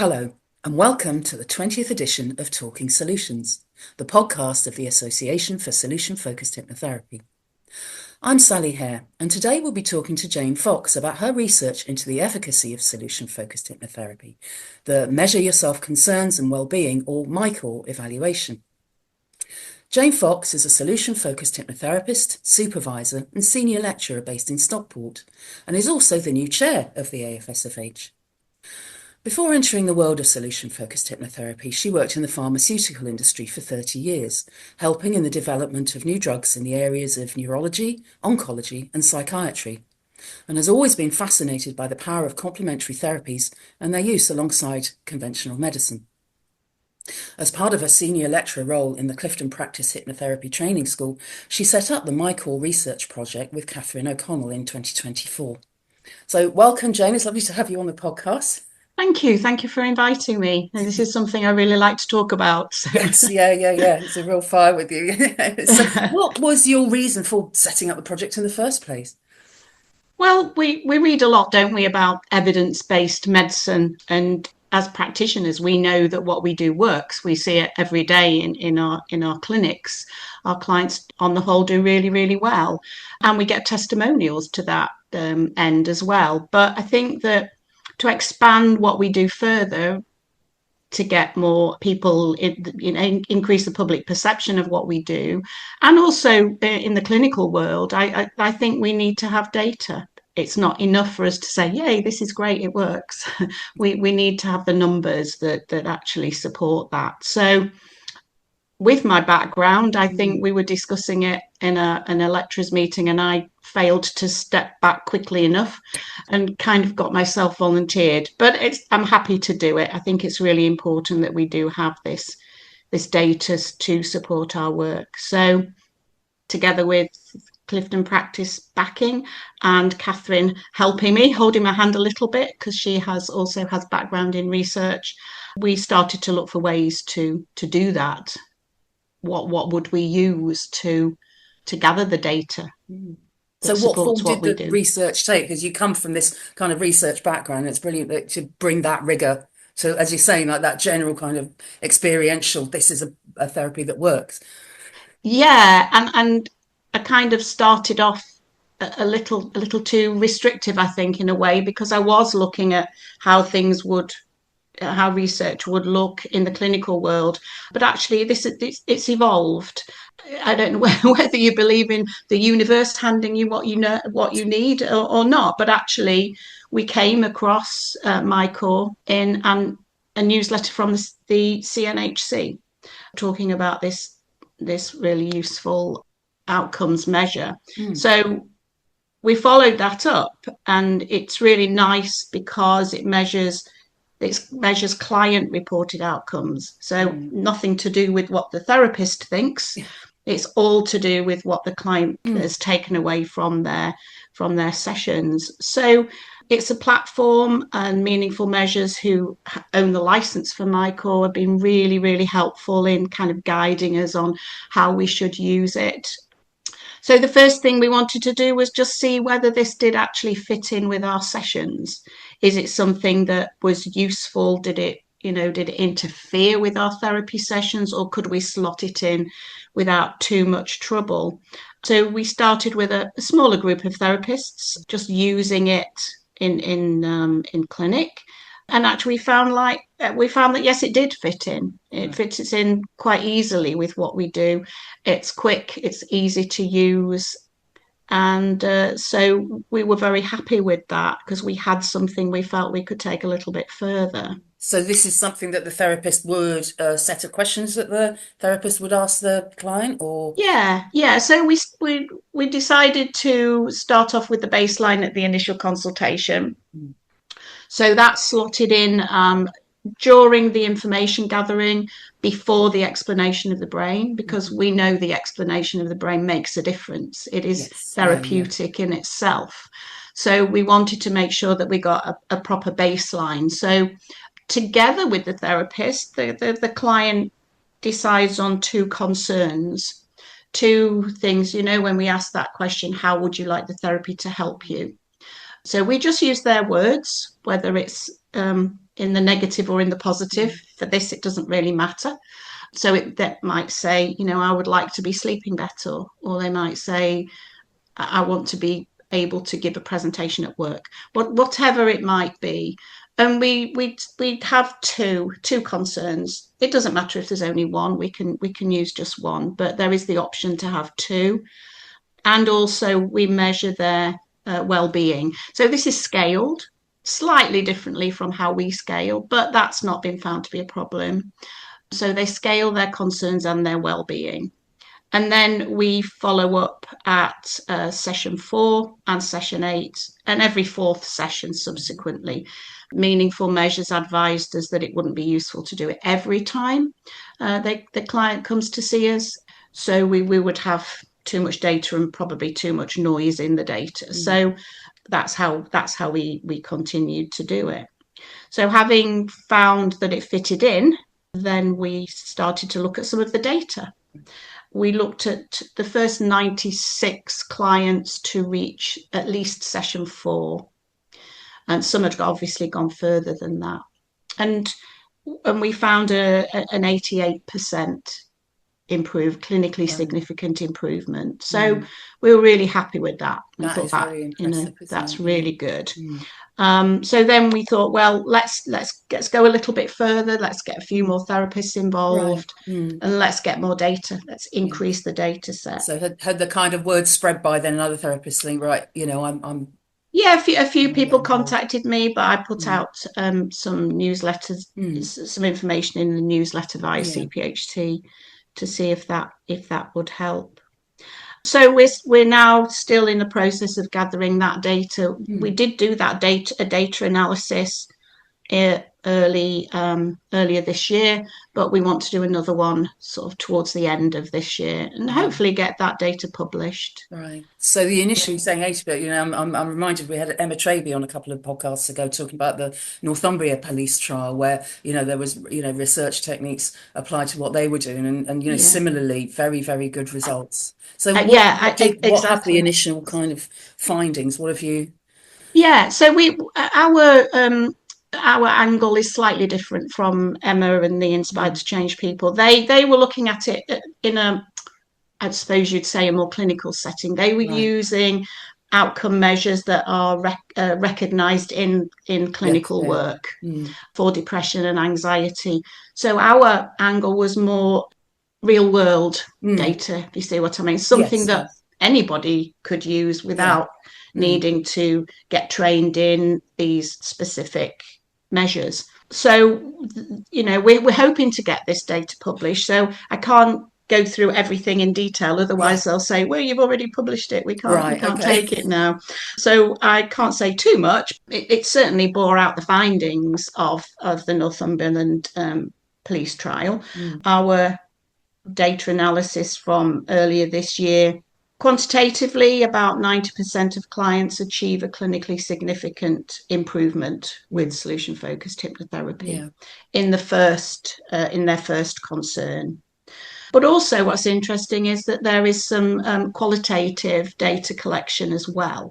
Hello, and welcome to the 20th edition of Talking Solutions, the podcast of the Association for Solution Focused Hypnotherapy. I'm Sally Hare, and today we'll be talking to Jane Fox about her research into the efficacy of Solution Focused Hypnotherapy, the Measure Yourself Concerns and Wellbeing, or MYCaW evaluation. Jane Fox is a solution-focused hypnotherapist, supervisor and senior lecturer based in Stockport, and is also the new chair of the AfSFH. Before entering the world of solution-focused hypnotherapy, she worked in the pharmaceutical industry for 30 years, helping in the development of new drugs in the areas of neurology, oncology and psychiatry, and has always been fascinated by the power of complementary therapies and their use alongside conventional medicine. As part of her senior lecturer role in the Clifton Practice Hypnotherapy Training School, she set up the MYCaW research project with Catherine O'Connell in 2024. So welcome, Jane. It's lovely to have you on the podcast. Thank you. Thank you for inviting me. And this is something I really like to talk about. Yes, yeah. It's a real fire with you. So what was your reason for setting up the project in the first place? Well, we read a lot, don't we, about evidence-based medicine. And as practitioners, we know that what we do works. We see it every day in our clinics. Our clients, on the whole, do really, really well. And we get testimonials to that end as well. But I think that to expand what we do further, to get more people, increase the public perception of what we do, and also in the clinical world, I think we need to have data. It's not enough for us to say, "Yay, this is great, it works." we need to have the numbers that actually support that. So, with my background, I think we were discussing it in an lecturers meeting, and I failed to step back quickly enough and kind of got myself volunteered. But I'm happy to do it. I think it's really important that we do have this data to support our work. So together with Clifton Practice backing and Catherine helping me, holding my hand a little bit, because she also has background in research, we started to look for ways to do that. What would we use to gather the data? So what form did the research take? Because you come from this kind of research background, it's brilliant to bring that rigor to, as you're saying, like that general kind of experiential, this is a therapy that works. Yeah, and I kind of started off a little too restrictive, I think, in a way, because I was looking at how research would look in the clinical world, but actually it's evolved. I don't know whether you believe in the universe handing you what you need or not, but actually we came across MYCaW in a newsletter from the CNHC talking about this really useful outcomes measure. So we followed that up, and it's really nice because it measures client reported outcomes. So nothing to do with what the therapist thinks. It's all to do with what the client has taken away from their sessions. So it's a platform, and Meaningful Measures, who own the license for MYCaW, have been really, really helpful in kind of guiding us on how we should use it. So the first thing we wanted to do was just see whether this did actually fit in with our sessions. Is it something that was useful? Did it interfere with our therapy sessions, or could we slot it in without too much trouble? So we started with a smaller group of therapists, just using it in clinic. And actually we found that, yes, it did fit in. It fits in quite easily with what we do. It's quick, it's easy to use. And so we were very happy with that, because we had something we felt we could take a little bit further. So this is something that the therapist would, set of questions that the therapist would ask the client, or? Yeah. So we decided to start off with the baseline at the initial consultation. So that's slotted in during the information gathering, before the explanation of the brain, because we know the explanation of the brain makes a difference. It is therapeutic in itself. So we wanted to make sure that we got a proper baseline. So together with the therapist, the client decides on two concerns, two things. When we ask that question, how would you like the therapy to help you? So we just use their words, whether it's in the negative or in the positive. For this, it doesn't really matter. So that might say, I would like to be sleeping better, or they might say, I want to be able to give a presentation at work, whatever it might be. And we have two concerns. It doesn't matter if there's only one. We can use just one, but there is the option to have two. And also we measure their well-being. So this is scaled slightly differently from how we scale, but that's not been found to be a problem. So they scale their concerns and their well-being. And then we follow up at session 4 and session 8, and every fourth session subsequently. Meaningful measures advised us that it wouldn't be useful to do it every time the client comes to see us. So we would have too much data and probably too much noise in the data. So that's how we continued to do it. So having found that it fitted in, then we started to look at some of the data. We looked at the first 96 clients to reach at least session 4. And some had obviously gone further than that. And we found an 88% improved, clinically significant improvement. So we were really happy with that. That is very impressive. That's really good. So then we thought, well, let's go a little bit further. Let's get a few more therapists involved, and let's get more data. Let's increase the data set. So had the kind of word spread by then, and other therapists think, right, I'm Yeah, a few people contacted me, but I put out some newsletters, some information in the newsletter via CPHT to see if that would help. So we're now still in the process of gathering that data. We did do that data analysis earlier this year, but we want to do another one sort of towards the end of this year and hopefully get that data published. Right. So the initially saying 80%, I'm reminded we had Emma Traby on a couple of podcasts ago talking about the Northumbria police trial where, there was, research techniques applied to what they were doing and similarly very, very good results. So what have the initial kind of findings? What have you? Yeah, so our angle is slightly different from Emma and the Inspired to Change people. They were looking at it in I suppose you'd say, a more clinical setting. They were using outcome measures that are recognised in clinical work for depression and anxiety. So our angle was more real world data, if you see what I mean, something that anybody could use without needing to get trained in these specific measures. So, we're hoping to get this data published. So I can't go through everything in detail, otherwise they'll say, well, you've already published it, we can't take it now. So I can't say too much. It certainly bore out the findings of the Northumberland police trial. Our data analysis from earlier this year, quantitatively, about 90% of clients achieve a clinically significant improvement with solution focused hypnotherapy in their first concern. But also what's interesting is that there is some qualitative data collection as well.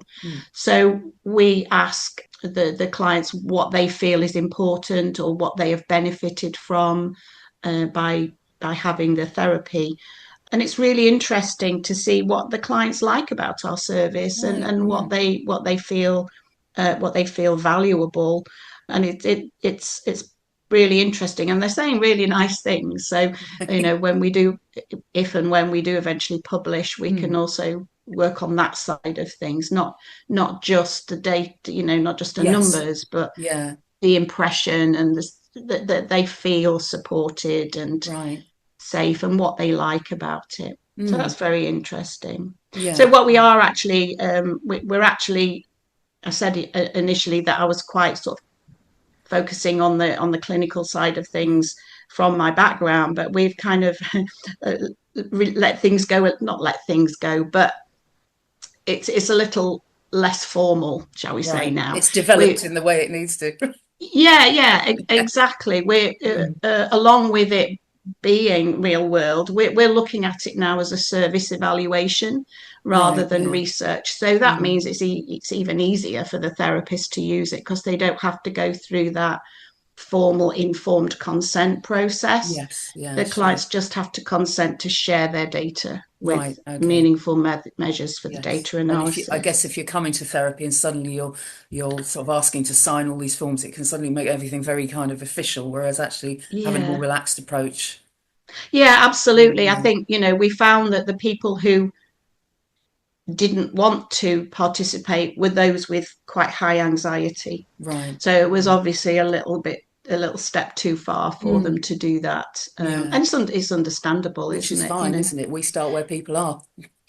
So we ask the clients what they feel is important or what they have benefited from by having the therapy. And it's really interesting to see what the clients like about our service and what they feel valuable. And it's really interesting, and they're saying really nice things. So when we do eventually publish, we can also work on that side of things, not just the data, not just the numbers, but the impression and that they feel supported and safe and what they like about it. So that's very interesting. So what we are actually we're actually, I said initially that I was quite sort of focusing on the clinical side of things from my background, but we've kind of let things go, but it's a little less formal, shall we say now. It's developed in the way it needs to. Exactly. We're along with it being real world, we're looking at it now as a service evaluation rather than research. So that means it's even easier for the therapist to use it because they don't have to go through that formal informed consent process. Yes, yeah, The sure. clients just have to consent to share their data with Right, okay. meaningful measures for the Yes. data And if you, I analysis. guess if you're coming to therapy and suddenly you're sort of asking to sign all these forms, it can suddenly make everything very kind of official, whereas actually having a more Yeah. relaxed approach. Yeah, absolutely. I Yeah. think, we found that the people who didn't want to participate were those with quite high anxiety. Right. So it was Right. obviously a little step too far for them Mm. to do that. And Yeah. it's understandable, Which is isn't it? fine, isn't it? We start where people are.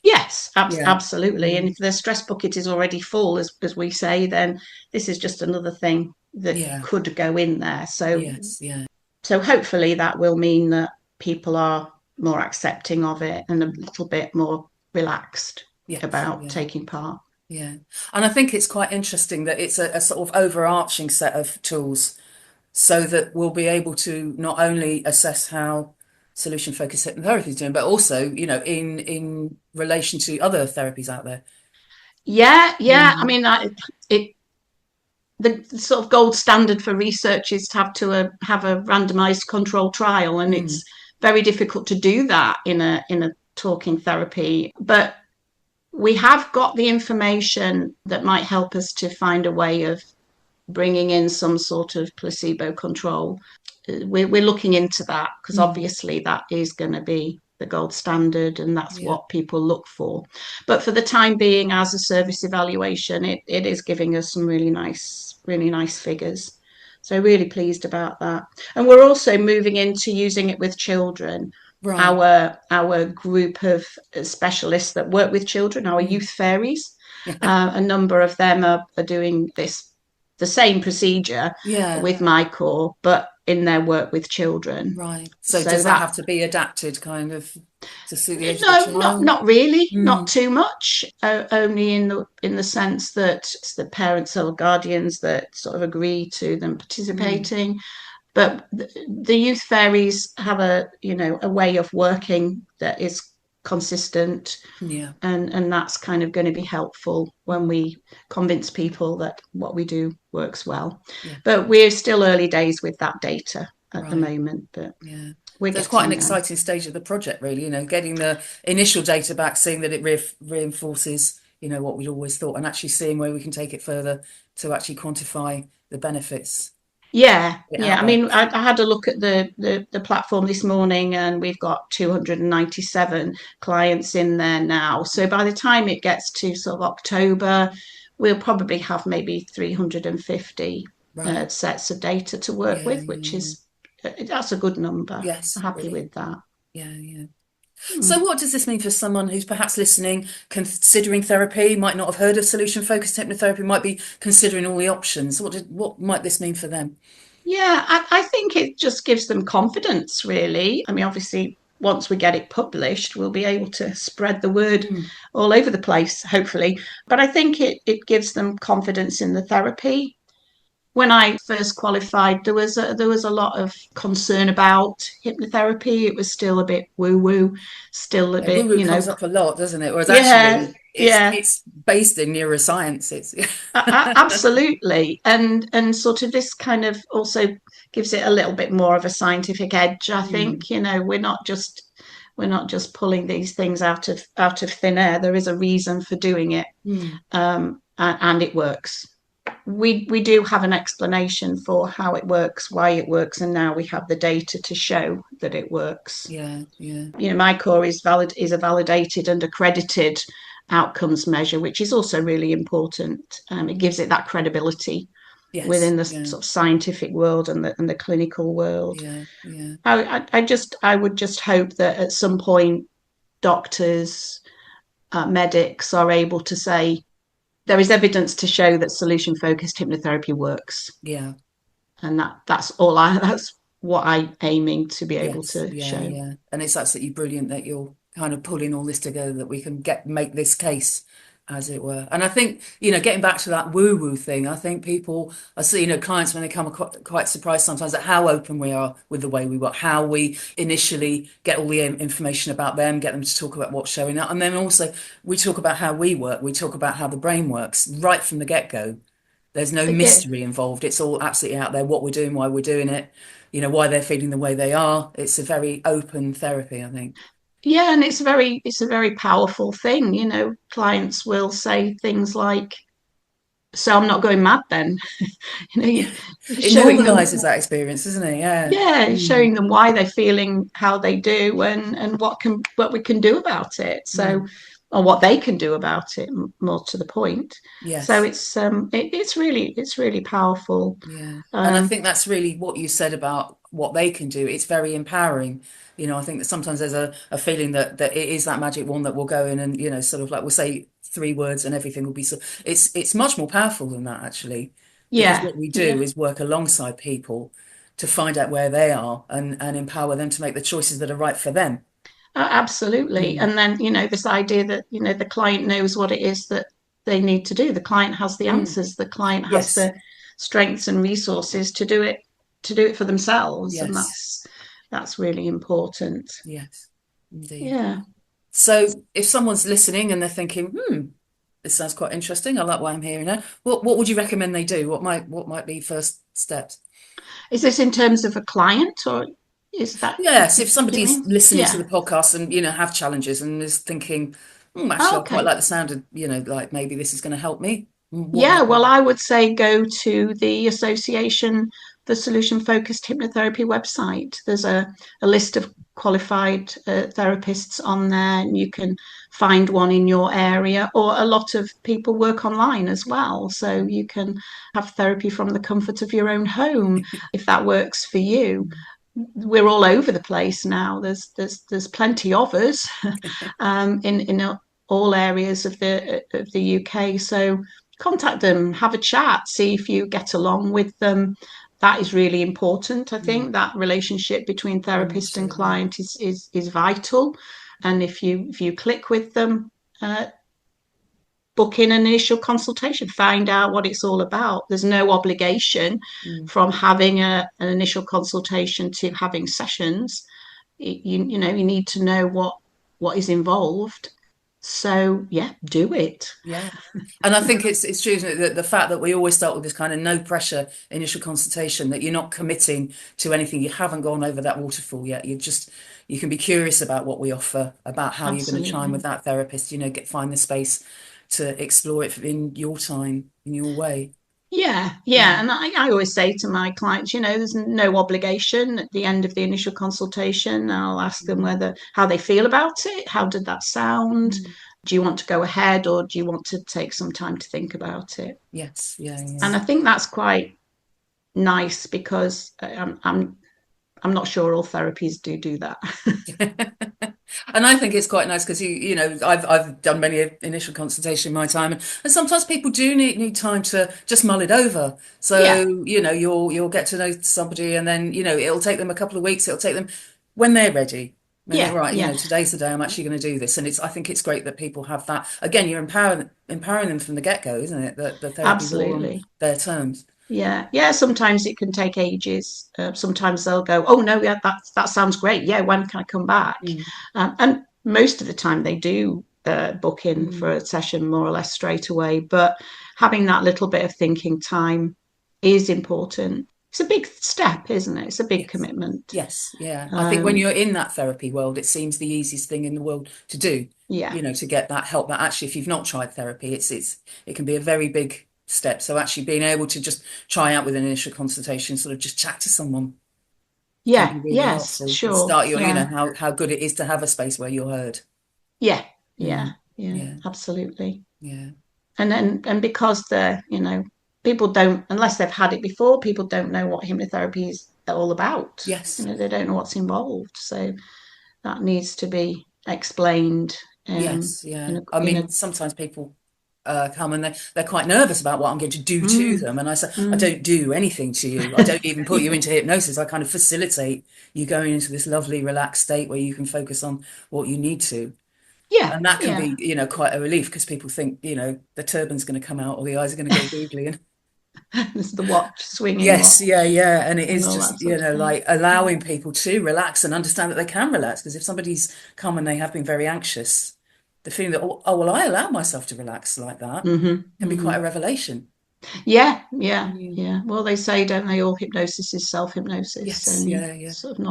Yes, Yeah. absolutely. And Mm. if their stress bucket is already full, as we say, then this is just another thing that Yeah. could go in there. Yes. Yeah. So hopefully that will mean that people are more accepting of it and a little bit more relaxed Yes. about Yeah. taking part. Yeah. And I think it's quite interesting that it's a sort of overarching set of tools so that we'll be able to not only assess how solution focused hypnotherapy is doing, but also, in relation to other therapies out there. Yeah, yeah. I Mm. mean, it the sort of gold standard for research is to have a randomized control trial, and Mm. it's very difficult to do that in a talking therapy. But we have got the information that might help us to find a way of bringing in some sort of placebo control. We're looking into that because Mm. obviously that is going to be the gold standard and that's Yeah. what people look for. But for the time being, as a service evaluation, it is giving us some really nice figures. So really pleased about that. And we're also moving into using it with children. Right. Our group of specialists that work with children, our Mm. youth fairies, Yeah. a number of them are doing the same procedure Yeah. with MYCaW, but in their work with children. Right. So So does that that have to be adapted kind of to suit the age of the no, child? not really, not Mm. too much. Only in the sense that it's the parents or guardians that sort of agree to them Mm. participating. But the youth fairies have a way of working that is consistent, Yeah. and that's kind of going to be helpful when Mm. we convince people that what we do works well. Yeah. But we're still early days with that data at the Right. moment, but Yeah. we're So it's quite an getting there. exciting stage of the project, really, getting the initial data back, seeing that it reinforces, what we'd always thought, and actually seeing where we can take it further to actually quantify the benefits Yeah, yeah. out I there. mean, I had a look at the platform this morning, and we've got 297 clients in there now. So by the time it gets to sort of October, we'll probably have maybe 350 Right. sets of data to work Yeah, with, yeah, which yeah. is that's a good number. Yes, Happy with brilliant. that. Yeah, yeah. So Mm. what does this mean for someone who's perhaps listening, considering therapy, might not have heard of solution focused hypnotherapy, might be considering all the options? What might this mean for them? Yeah, I think it just gives them confidence, really. I mean, obviously, once we get it published, we'll be able to spread the word Mm. all over the place, hopefully. But I think it gives them confidence in the therapy. When I first qualified, there was a lot of concern about hypnotherapy. It was still a bit woo woo, still a Yeah, woo bit, woo comes up a lot, doesn't it? Whereas yeah, actually, it's yeah, it's based in neuroscience. It's absolutely, and sort of this kind of also gives it a little bit more of a scientific edge. I Mm. think we're not just pulling these things out of thin air. There is a reason for doing it, Mm. and it works. We do have an explanation for how it works, why it works, and now we have the data to show that it works. Yeah, yeah. MYCaW is a validated and accredited outcomes measure, which is also really important. It gives it that credibility Yes, within the yeah, sort of scientific world and the clinical world. yeah, yeah. I would just hope that at some point doctors, medics are able to say there is evidence to show that solution focused hypnotherapy works, Yeah. and that's what I'm aiming to be able Yes, to yeah, show. yeah. And it's absolutely brilliant that you're kind of pulling all this together that we can make this case, as it were. And I think, getting back to that woo-woo thing, I think people I see, clients when they come are quite surprised sometimes at how open we are with the way we work, how we initially get all the information about them, get them to talk about what's showing up. And then also we talk about how we work, we talk about how the brain works right from the get-go. There's no It, mystery involved. It's all absolutely out there, what we're doing, why we're doing it, why they're feeling the way they are. It's a very open therapy, I think. yeah, and it's a very powerful thing. Clients will say things like, "So I'm not going mad then." Yeah. You're It showing them, normalizes that experience, doesn't it? Yeah. yeah, Mm. showing them why they're feeling how they do, and what we can do about it. So, Mm. or what they can do about it, more to the point. So Yes. it's really powerful. Yeah. And I Um, think that's really what you said about what they can do. It's very empowering. I think that sometimes there's a feeling that it is that magic wand that will go in and, sort of like we'll say three words and everything will be so it's much more powerful than that actually. Because yeah, what we do yeah. is work alongside people to find out where they are and empower them to make the choices that are right for them. Absolutely. Mm. And then, this idea that, the client knows what it is that they need to do. The client has the Mm. answers. The client has Yes. the strengths and resources to do it for themselves. And Yes. that's really important. Yes. Indeed. Yeah. So if someone's listening and they're thinking, this sounds quite interesting. I like what I'm hearing now. What would you recommend they do? What might be first steps? Is this in terms of a client, or is that Yes, if what it somebody's means? listening to Yeah. the podcast and have challenges and is thinking, actually, I quite Okay. like the sound of like maybe this is going to help me. What would Yeah, you? well, I would say go to the association, the Solution Focused Hypnotherapy website. There's a list of qualified therapists on there, and you can find one in your area, or a lot of people work online as well. So you can have therapy from the comfort of your own home if that works for you. We're all over the place now. There's plenty of us in all areas of the UK. So contact them, have a chat, see if you get along with them. That is really important. I Mm, think that relationship between very much therapist so. and Yeah. client is vital. And if you click with them, book in an initial consultation, find out what it's all about. There's no obligation Mm, from having an initial consultation to having sessions. You need to know what is involved. So yeah, do it. yeah. And I think it's true, isn't it, that the fact that we always start with this kind of no pressure initial consultation, that you're not committing to anything, you haven't gone over that waterfall yet. You can be curious about what we offer, about how you're going to chime with Absolutely. that therapist, find the space to explore it in your time, in your way. Yeah, yeah. Mm, And I always say to my clients, there's no obligation at the end of the initial consultation. I'll ask them mm, how they feel about it. How did that sound? mm. Do you want to go ahead, or do you want to take some time to think about it? Yes, yeah, And I think that's quite nice, because I'm not sure all therapies do that. yeah. And I think it's quite nice because I've done many initial consultation in my time, and sometimes people do need time to just mull it over. Yeah, So you'll get to know somebody, and then it'll take them a couple of weeks. It'll take them when they're ready. When they're yeah, right, yeah. today's the day I'm actually going to do this, and I think it's great that people have that. Again, you're empowering them from the get-go, isn't it? That the therapy's all on Absolutely. their terms. Yeah, yeah. Sometimes it can take ages. Sometimes they'll go, "Oh no, yeah, that sounds great. Yeah, when can I come back?" Mm, And most of the time they do book in for mm, a session more or less straight away. But having that little bit of thinking time is important. It's a big step, isn't it? It's a big yes. commitment. Yes, yeah. I think when Um, you're in that therapy world, it seems the easiest thing in the world to do, yeah, to get that help. But actually, if you've not tried therapy, it can be a very big step. So actually being able to just try out with an initial consultation, sort of just chat to someone can yeah, be really yes, helpful and sure, start your, yeah, how good it is to have a space where you're heard. yeah, yeah, Mm, yeah, yeah, absolutely. yeah. And because people don't, unless they've had it before, people don't know what hypnotherapy is all about. Yes, They don't know what's involved, so that needs to be explained yes, yeah. in a I in a mean, sometimes people come and they're quite nervous about what I'm going to do to mm, them. And I say, I mm. don't do anything to you. I don't even put you Yeah, into hypnosis. I kind of facilitate you going into this lovely, relaxed state where you can focus on what you need to. yeah, And that can yeah. be, quite a relief because people think, the turban's going to come out or the eyes are going to go googly. And There's the watch, swinging watch, yes, yeah, yeah. And it and is all just, that sort of thing. like allowing people to relax and understand that they can relax. Because if somebody's come and they have been very anxious, the feeling that, well, I allow myself to relax like that Hmm, can be quite hmm. a revelation. Yeah. Well, they say, don't they, all hypnosis is self-hypnosis, Yes, and yeah, yeah. sort of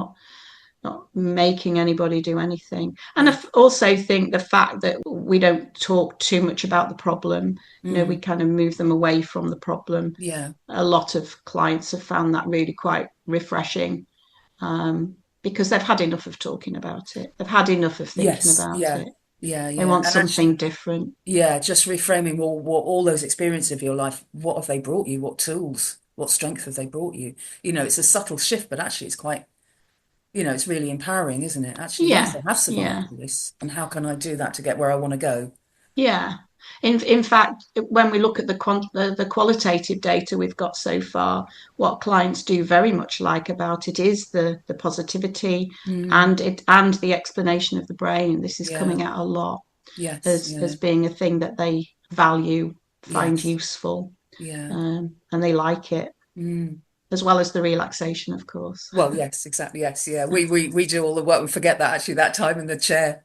not making anybody do anything. And Yeah. I also think the fact that we don't talk too much about the problem, we Mm, kind of move them away from the problem. yeah. A lot of clients have found that really quite refreshing, because they've had enough of talking about it. They've had enough of thinking Yes, about yeah. it. Yeah, They yeah. want And something actually, different. yeah, just reframing all those experiences of your life. What have they brought you? What tools, what strength have they brought you? It's a subtle shift, but actually it's quite, it's really empowering, isn't it? Actually, yes, Yeah, I have survived yeah. all this. And how can I do that to get where I want to go? Yeah. In fact, when we look at the qualitative data we've got so far, what clients do very much like about it is the positivity Mm, and the explanation of the brain. This is yeah, coming out a lot yes, as yeah, being a thing that they value, find yes, useful, yeah. and they like it, Mm. as well as the relaxation, of course. Well, yes, exactly. Yes, yeah. We do all the work. We forget that actually that time in the chair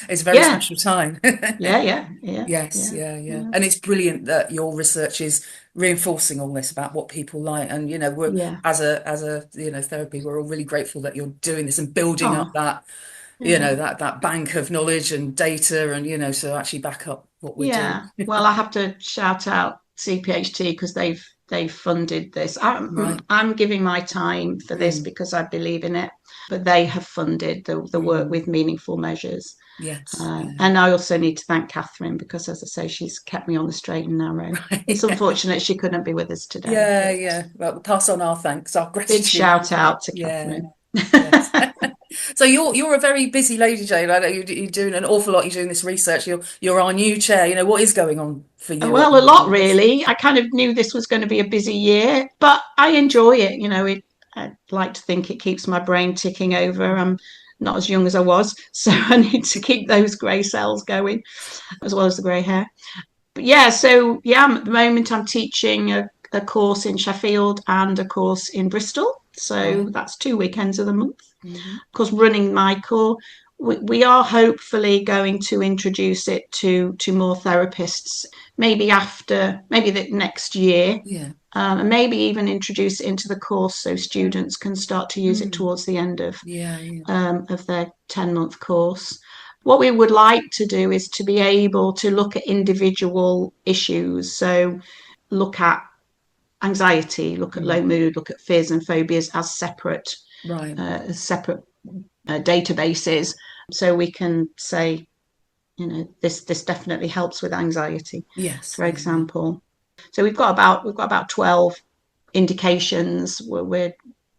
is a very Yeah, special time. yeah. Yes, yeah, yeah. And it's brilliant that your research is reinforcing all this about what people like. And we're Yeah. as a therapy, we're all really grateful that you're doing this and building up Oh, that, yeah. that bank of knowledge and data and so actually back up what we're doing. Yeah. Well, I have to shout out CPHT because they've funded this. Right. I'm giving my time for this Mm, because I believe in it, but they have funded the work mm. with meaningful measures. Yes, yeah. And I also need to thank Catherine because, as I say, she's kept me on the straight and narrow. It's Right. unfortunate she couldn't be with us today, Yeah, but yeah. Well, we'll pass on our thanks, our big gratitude. shout out to Yeah, Catherine. yes. So you're a very busy lady, Jane. I know you're doing an awful lot. You're doing this research. You're our new chair. What is going on for you at the Well, a lot moment? really. I kind of knew this was going to be a busy year, but I enjoy it. I like to think it keeps my brain ticking over. I'm not as young as I was, so I need to keep those grey cells going as well as the grey hair. But yeah, so yeah, at the moment I'm teaching a course in Sheffield and a course in Bristol. So Right. that's 2 weekends of the month. Hmm. Of course, running MYCaW, we are hopefully going to introduce it to more therapists, maybe the next year, Yeah. and maybe even introduce it into the course so students can start to use it Mm. towards the end Yeah, yeah. of their 10-month course. What we would like to do is to be able to look at individual issues. So look at anxiety, look at low Mm. mood, look at fears and phobias Right. as separate databases, so we can say, this definitely helps with anxiety, Yes. for Yeah, yeah. example. So we've got about 12 indications we're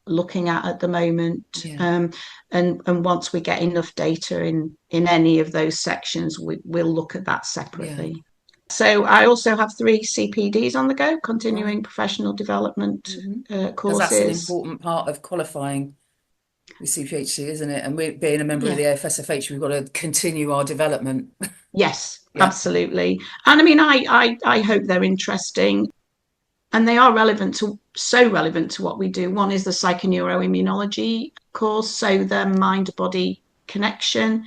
looking at the moment, Yeah. and once we get enough data in any of those sections, we'll look at that Yeah. separately. So I also have 3 CPDs on the go, Right. continuing professional development Hmm. Because that's an courses. important part of qualifying with CPHC, isn't it? And we being a member of Yeah. the AfSFH, we've got to continue our development. Yes, Yeah. absolutely. And I mean, I hope they're interesting, and they are relevant to what we do. One is the psychoneuroimmunology course, so the mind body connection,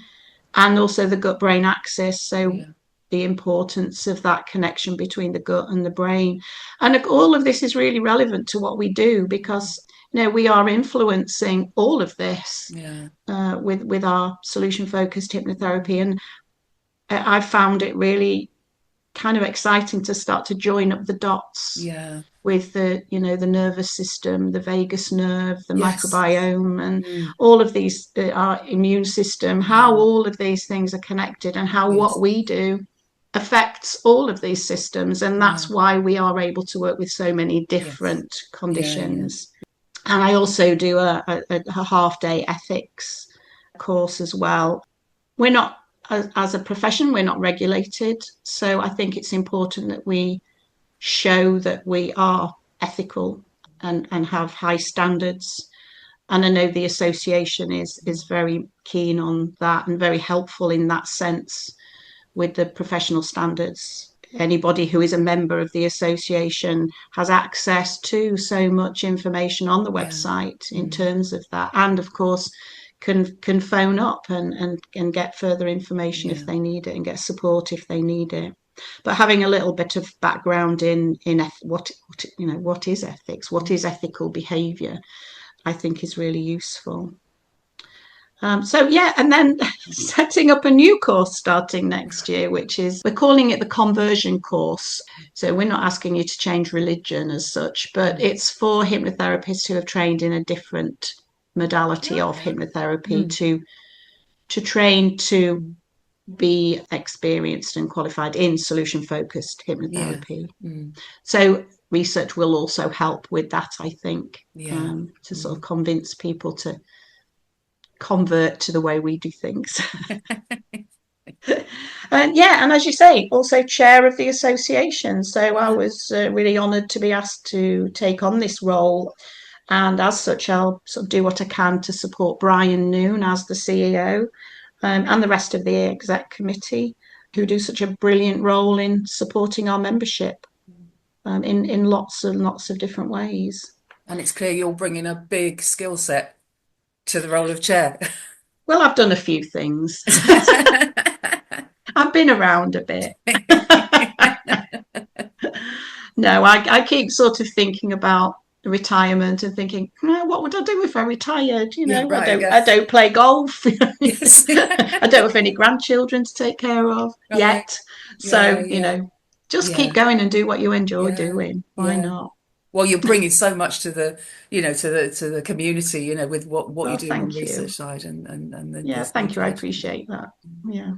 and also the gut brain axis. So Yeah. the importance of that connection between the gut and the brain. And all of this is really relevant to what we do because we are influencing all of this Yeah. with our solution focused hypnotherapy. And I found it really kind of exciting to start to join up the dots Yeah. with the nervous system, the vagus nerve, the Yes. microbiome, and Mm. all of these, our immune system, how Yeah. all of these things are connected, and how what Yes. we do affects all of these systems. And Yeah. that's why we are able to work with so many Yes. different Yeah. Yeah. conditions. And I also do a half day ethics course as well. We're not, as a profession, we're not regulated. So I think it's important that we show that we are ethical and have high standards. And I know the association is very keen on that and very helpful in that sense with the professional standards. Anybody who is a member of the association has access to so much information on the Yeah. website in Mm. terms of that, and of course can phone up and get further information if Yeah. they need it, and get support if they need it. But having a little bit of background in what is ethics, what is ethical behaviour, I think is really useful. So yeah, and then setting up a new course starting next year, which is, we're calling it the conversion course. So we're not asking you to change religion as such, but it's for hypnotherapists who have trained in a different modality of hypnotherapy to train to be experienced and qualified in solution focused hypnotherapy. So research will also help with that, I think, to sort of convince people to convert to the way we do things. And as you say, also chair of the association. So I was really honoured to be asked to take on this role. And as such, I'll sort of do what I can to support Brian Noon as the CEO, and the rest of the exec committee, who do such a brilliant role in supporting our membership in lots and lots of different ways. And it's clear you're bringing a big skill set to the role of chair. Well, I've done a few things. I've been around a bit. No, I keep sort of thinking about retirement and thinking, what would I do if I retired? I don't play golf. Yes. I don't have any grandchildren to take care of yet. So, just keep going and do what you enjoy doing. Why not? Well, you're bringing so much to the, to the community, with what you're doing on the research side and thank you. I appreciate that. Yeah.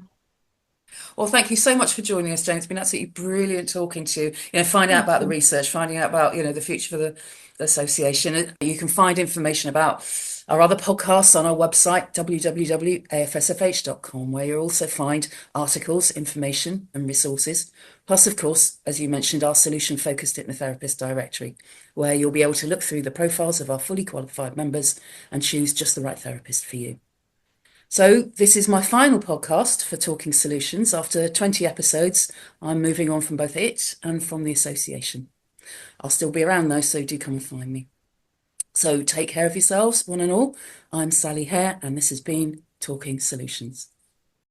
Well, thank you so much for joining us, Jane. It's been absolutely brilliant talking to you. Finding out about the research, finding out about, the future for the association. You can find information about our other podcasts on our website, www.afsfh.com, where you'll also find articles, information and resources. Plus, of course, as you mentioned, our Solution Focused Hypnotherapist directory, where you'll be able to look through the profiles of our fully qualified members and choose just the right therapist for you. So this is my final podcast for Talking Solutions. After 20 episodes, I'm moving on from both it and from the association. I'll still be around though, so do come and find me. So take care of yourselves, one and all. I'm Sally Hare, and this has been Talking Solutions.